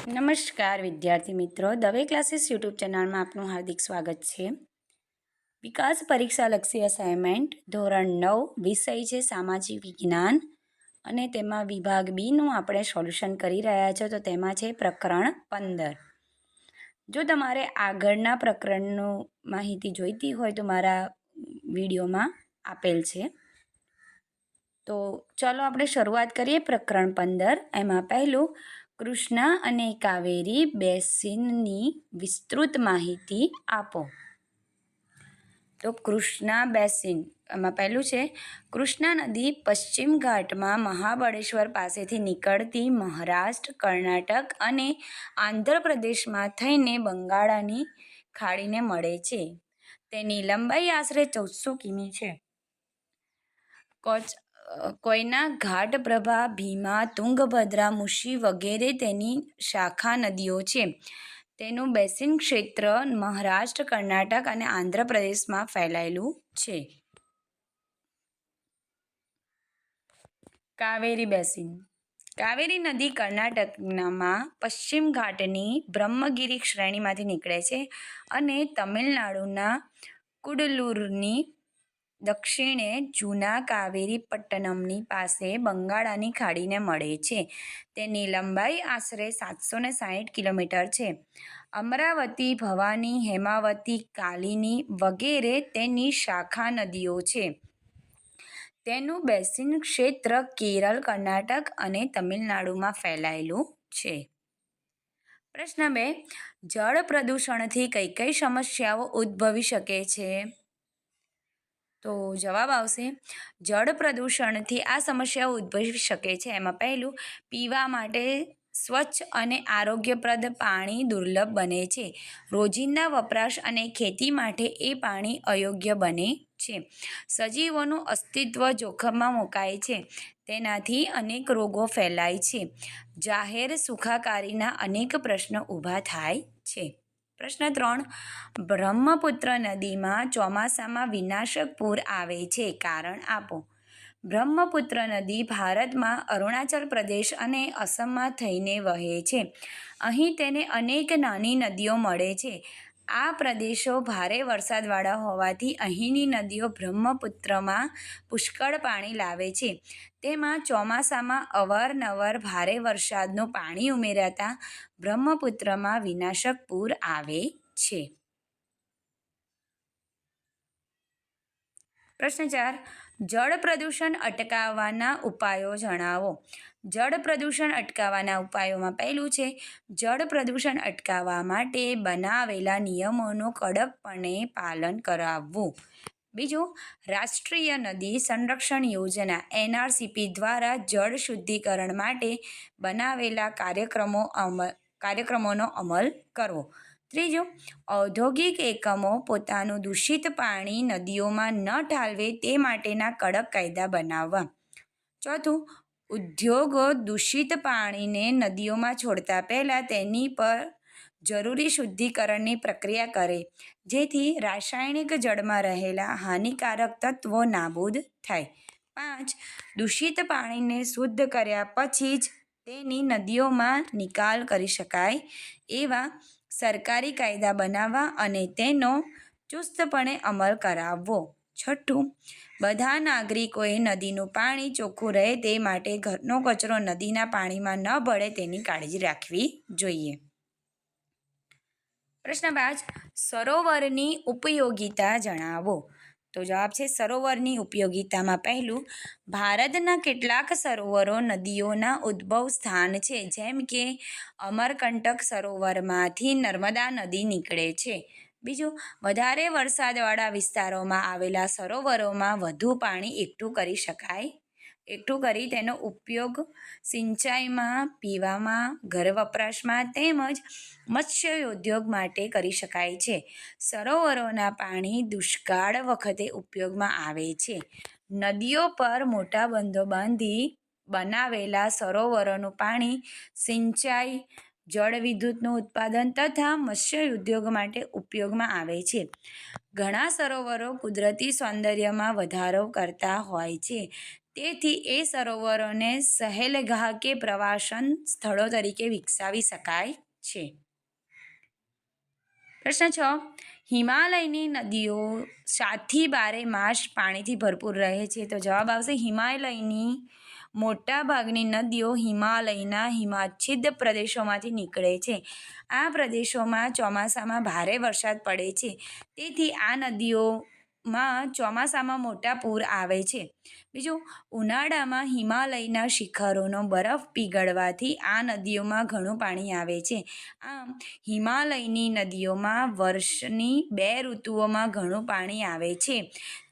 નમસ્કાર વિદ્યાર્થી મિત્રો, દવે ક્લાસીસ યુટ્યુબ ચેનલમાં આપનું હાર્દિક સ્વાગત છે. વિકાસ પરીક્ષાલક્ષી અસાઇનમેન્ટ ધોરણ 9 વિષય છે સામાજિક વિજ્ઞાન અને તેમાં વિભાગ બીનું આપણે સોલ્યુશન કરી રહ્યા છો. તો તેમાં છે પ્રકરણ 15. જો તમારે આગળના પ્રકરણનું માહિતી જોઈતી હોય તો મારા વિડીયોમાં આપેલ છે. તો ચાલો આપણે શરૂઆત કરીએ. પ્રકરણ 15 એમાં પહેલું કૃષ્ણા અને કાવેરી બેસિનની વિસ્તૃત માહિતી આપો. તો કૃષ્ણા બેસિન એમાં પહેલું છે કૃષ્ણા નદી પશ્ચિમ ઘાટમાં મહાબળેશ્વર પાસેથી નીકળતી મહારાષ્ટ્ર, કર્ણાટક અને આંધ્રપ્રદેશમાં થઈને બંગાળની ખાડીને મળે છે. તેની લંબાઈ આશરે 1400 કિમી છે. કોયના, ઘાટપ્રભા, ભીમા, તુંગભદ્રા, મુશી વગેરે તેની શાખા નદીઓ છે. તેનું બેસિન ક્ષેત્ર મહારાષ્ટ્ર, કર્ણાટક અને આંધ્રપ્રદેશમાં ફેલાયેલું છે. કાવેરી બેસિન. કાવેરી નદી કર્ણાટકમાં પશ્ચિમ ઘાટની બ્રહ્મગીરી શ્રેણીમાંથી નીકળે છે અને તમિલનાડુના કુડલુરની દક્ષિણે જૂના કાવેરીપટ્ટનમની પાસે બંગાળની ખાડીને મળે છે. તેની લંબાઈ આશરે 760 કિલોમીટર છે. અમરાવતી, ભવાની, હેમાવતી, કાલિની વગેરે તેની શાખા નદીઓ છે. તેનું બેસિન ક્ષેત્ર કેરળ, કર્ણાટક અને તમિલનાડુમાં ફેલાયેલું છે. પ્રશ્ન 2. જળ પ્રદૂષણથી કઈ કઈ સમસ્યાઓ ઉદ્ભવી શકે છે? તો જવાબ આવશે જળ પ્રદૂષણથી આ સમસ્યાઓ ઉદ્ભવી શકે છે. એમાં પહેલું, પીવા માટે સ્વચ્છ અને આરોગ્યપ્રદ પાણી દુર્લભ બને છે. રોજિંદા વપરાશ અને ખેતી માટે એ પાણી અયોગ્ય બને છે. સજીવોનું અસ્તિત્વ જોખમમાં મુકાય છે. તેનાથી અનેક રોગો ફેલાય છે. જાહેર સુખાકારીના અનેક પ્રશ્નો ઊભા થાય છે. પ્રશ્ન 3. બ્રહ્મપુત્ર નદીમાં ચોમાસામાં વિનાશક પૂર આવે છે. કારણ આપો. બ્રહ્મપુત્ર નદી ભારતમાં અરુણાચલ પ્રદેશ અને અસમમાં થઈને વહે છે. અહીં તેને અનેક નાની નદીઓ મળે છે. આ પ્રદેશો ભારે વરસાદવાળા હોવાથી અહીંની નદીઓ બ્રહ્મપુત્રમાં પુષ્કળ પાણી લાવે છે. તેમાં ચોમાસામાં અવારનવાર ભારે વરસાદનું પાણી ઉમેરાતા બ્રહ્મપુત્રમાં વિનાશક પૂર આવે છે. પ્રશ્ન 4. જળ પ્રદૂષણ અટકાવવાના ઉપાયો જણાવો. જળ પ્રદૂષણ અટકાવવાના ઉપાયોમાં પહેલું છે જળ પ્રદૂષણ અટકાવવા માટે બનાવેલા નિયમોનું કડકપણે પાલન કરાવવું. બીજું, રાષ્ટ્રીય નદી સંરક્ષણ યોજના NRCP દ્વારા જળ શુદ્ધિકરણ માટે બનાવેલા કાર્યક્રમોનો અમલ કરવો. ત્રીજું, ઔદ્યોગિક એકમો પોતાનું દૂષિત પાણી નદીઓમાં ન ઠાલવે તે માટેના કડક કાયદા બનાવવા. ચોથું, ઉદ્યોગો દૂષિત પાણીને નદીઓમાં છોડતા પહેલાં તેની પર જરૂરી શુદ્ધિકરણની પ્રક્રિયા કરે જેથી રાસાયણિક જળમાં રહેલા હાનિકારક તત્વો નાબૂદ થાય. 5. દૂષિત પાણીને શુદ્ધ કર્યા પછી જ તેની નદીઓમાં નિકાલ કરી શકાય એવા સરકારી કાયદા બનાવવા અને તેનો ચુસ્તપણે અમલ કરાવવો. 6. બધા નાગરિકોએ નદીનું પાણી ચોખ્ખું રહે તે માટે ઘરનો કચરો નદીના પાણીમાં ન ભળે તેની કાળજી રાખવી જોઈએ. પ્રશ્ન 5. સરોવરની ઉપયોગિતા જણાવો. તો જવાબ છે સરોવરની ઉપયોગિતામાં પહેલું, ભારતના કેટલાક સરોવરો નદીઓના ઉદ્ભવ સ્થાન છે. જેમ કે અમરકંટક સરોવરમાંથી નર્મદા નદી નીકળે છે. બીજું, વધારે વરસાદવાળા વિસ્તારોમાં આવેલા સરોવરોમાં વધુ પાણી એકઠું કરી તેનો ઉપયોગ સિંચાઈમાં, પીવામાં, ઘર વપરાશમાં તેમજ મત્સ્ય ઉદ્યોગ માટે કરી શકાય છે. સરોવરોના પાણી દુષ્કાળ વખતે ઉપયોગમાં આવે છે. નદીઓ પર મોટા બંધો બાંધી બનાવેલા સરોવરોનું પાણી સિંચાઈ, જળવિદ્યુતનું ઉત્પાદન તથા મત્સ્ય ઉદ્યોગ માટે ઉપયોગમાં આવે છે. ઘણા સરોવરો કુદરતી સૌંદર્યમાં વધારો કરતા હોય છે. તેથી એ સરોવરોને સહેલગાહ કે પ્રવાસન સ્થળો તરીકે વિકસાવી શકાય છે. પ્રશ્ન 6. હિમાલયની નદીઓ 7 થી 12 માસ પાણીથી ભરપૂર રહે છે. તો જવાબ આવશે હિમાલયની મોટાભાગની નદીઓ હિમાલયના હિમાચ્છાદિત પ્રદેશોમાંથી નીકળે છે. આ પ્રદેશોમાં ચોમાસામાં ભારે વરસાદ પડે છે. તેથી આ નદીઓમાં ચોમાસામાં મોટા પૂર આવે છે. બીજું, ઉનાળામાં હિમાલયના શિખરોનો બરફ પીગળવાથી આ નદીઓમાં ઘણું પાણી આવે છે. આમ હિમાલયની નદીઓમાં વર્ષની 2 ઋતુઓમાં ઘણું પાણી આવે છે.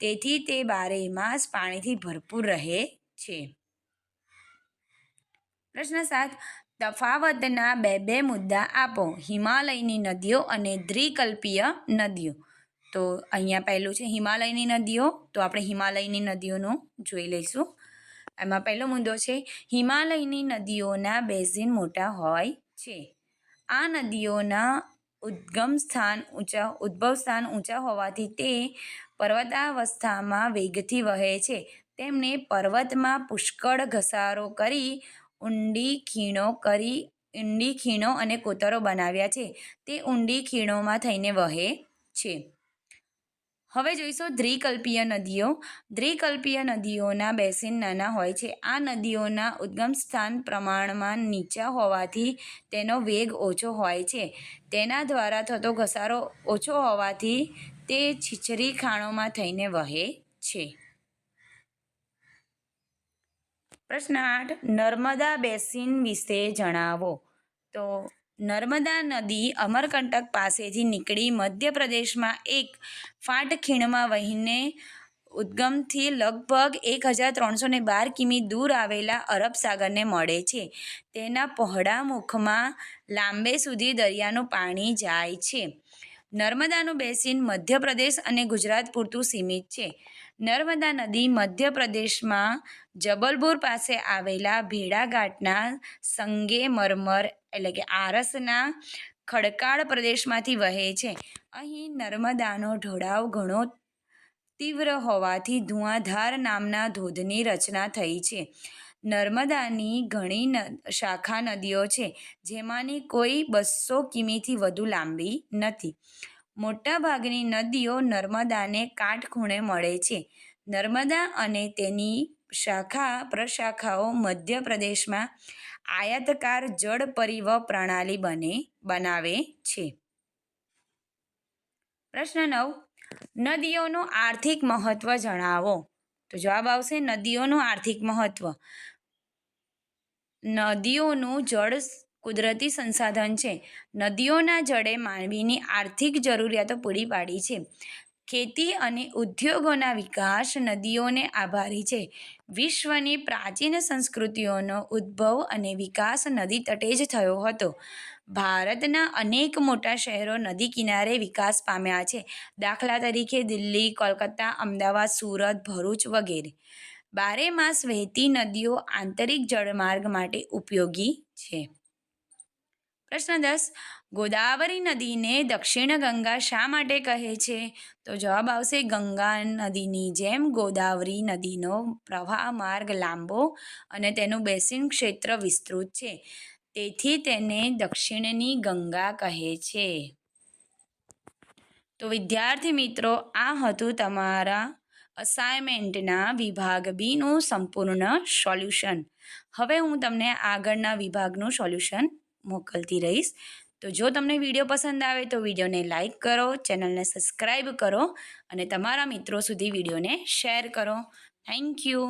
તેથી તે 12 માસ પાણીથી ભરપૂર રહે છે. પ્રશ્ન 7. તફાવતના બે મુદ્દા આપો. હિમાલયની નદીઓ અને દ્વિકલ્પીય નદીઓ. તો અહીંયા પહેલું છે હિમાલયની નદીઓ. તો આપણે હિમાલયની નદીઓનું જોઈ લઈશું. એમાં પહેલો મુદ્દો છે હિમાલયની નદીઓના બેઝિન મોટા હોય છે. આ નદીઓના ઉદ્ભવ સ્થાન ઊંચા હોવાથી તે પર્વતાવસ્થામાં વેગથી વહે છે. તેમણે પર્વતમાં પુષ્કળ ઘસારો કરી ઊંડી ખીણો અને કોતરો બનાવ્યા છે. તે ઊંડી ખીણોમાં થઈને વહે છે. હવે જોઈશું દ્વિકલ્પીય નદીઓ. દ્વિકલ્પીય નદીઓના બેસિન નાના હોય છે. આ નદીઓના ઉદ્ગમ સ્થાન પ્રમાણમાં નીચા હોવાથી તેનો વેગ ઓછો હોય છે. તેના દ્વારા થતો ઘસારો ઓછો હોવાથી તે છીછરી ખાણોમાં થઈને વહે છે. પ્રશ્ન 8. નર્મદા બેસિન વિશે જણાવો. તો નર્મદા નદી અમરકંટક પાસેથી નીકળી મધ્યપ્રદેશમાં એક ફાટ ખીણમાં વહીને ઉદ્ગમથી લગભગ 1312 કિમી દૂર આવેલા અરબ સાગરને મળે છે. તેના પહોળા મુખમાં લાંબે સુધી દરિયાનું પાણી જાય છે. નર્મદાનું બેસિન મધ્યપ્રદેશ અને ગુજરાત પૂરતું સીમિત છે. નર્મદા નદી મધ્યપ્રદેશમાં જબલપુર પાસે આવેલા ભેડાઘાટના સંગેમરમર એટલે કે આરસના ખડકાળ પ્રદેશમાંથી વહે છે. અહીં નર્મદાનો ઢોળાવ ઘણો તીવ્ર હોવાથી ધુઆંધાર નામના ધોધની રચના થઈ છે. નર્મદાની ઘણી શાખા નદીઓ છે, જેમાંની કોઈ 200 કિમીથી વધુ લાંબી નથી. મોટાભાગની નદીઓ નર્મદાને કાટખૂણે મળે છે. નર્મદા અને તેની પ્રશાખાઓ મધ્યપ્રદેશમાં આયતાકાર જળ પરિવહન પ્રણાલી બનાવે છે. પ્રશ્ન 9. નદીઓનું આર્થિક મહત્વ જણાવો. તો જવાબ આવશે નદીઓનું આર્થિક મહત્વ. નદીઓનું જળ કુદરતી સંસાધન છે. નદીઓના જળે માનવીની આર્થિક જરૂરિયાતો પૂરી પાડી છે. ખેતી અને ઉદ્યોગોના વિકાસ નદીઓને આભારી છે. વિશ્વની પ્રાચીન સંસ્કૃતિઓનો ઉદ્ભવ અને વિકાસ નદી તટે જ થયો હતો. ભારતના અનેક મોટા શહેરો નદી કિનારે વિકાસ પામ્યા છે. દાખલા તરીકે દિલ્હી, કોલકાતા, અમદાવાદ, સુરત, ભરૂચ વગેરે. 12 માસ વહેતી નદીઓ આંતરિક જળમાર્ગ માટે ઉપયોગી છે. પ્રશ્ન 10. ગોદાવરી નદીને દક્ષિણ ગંગા શા માટે કહે છે? તો જવાબ આવશે ગંગા નદીની જેમ ગોદાવરી નદીનો પ્રવાહ માર્ગ લાંબો અને તેનું બેસિન ક્ષેત્ર વિસ્તૃત છે. તેથી તેને દક્ષિણની ગંગા કહે છે. તો વિદ્યાર્થી મિત્રો, આ હતું તમારા અસાઇનમેન્ટના વિભાગ બીનું સંપૂર્ણ સોલ્યુશન. હવે હું તમને આગળના વિભાગનું સોલ્યુશન મોકલતી રહીશ. તો જો તમને વિડીયો પસંદ આવે તો વિડીયોને લાઈક કરો, ચેનલને સબસ્ક્રાઈબ કરો અને તમારા મિત્રો સુધી વિડીયોને શેર કરો. Thank you.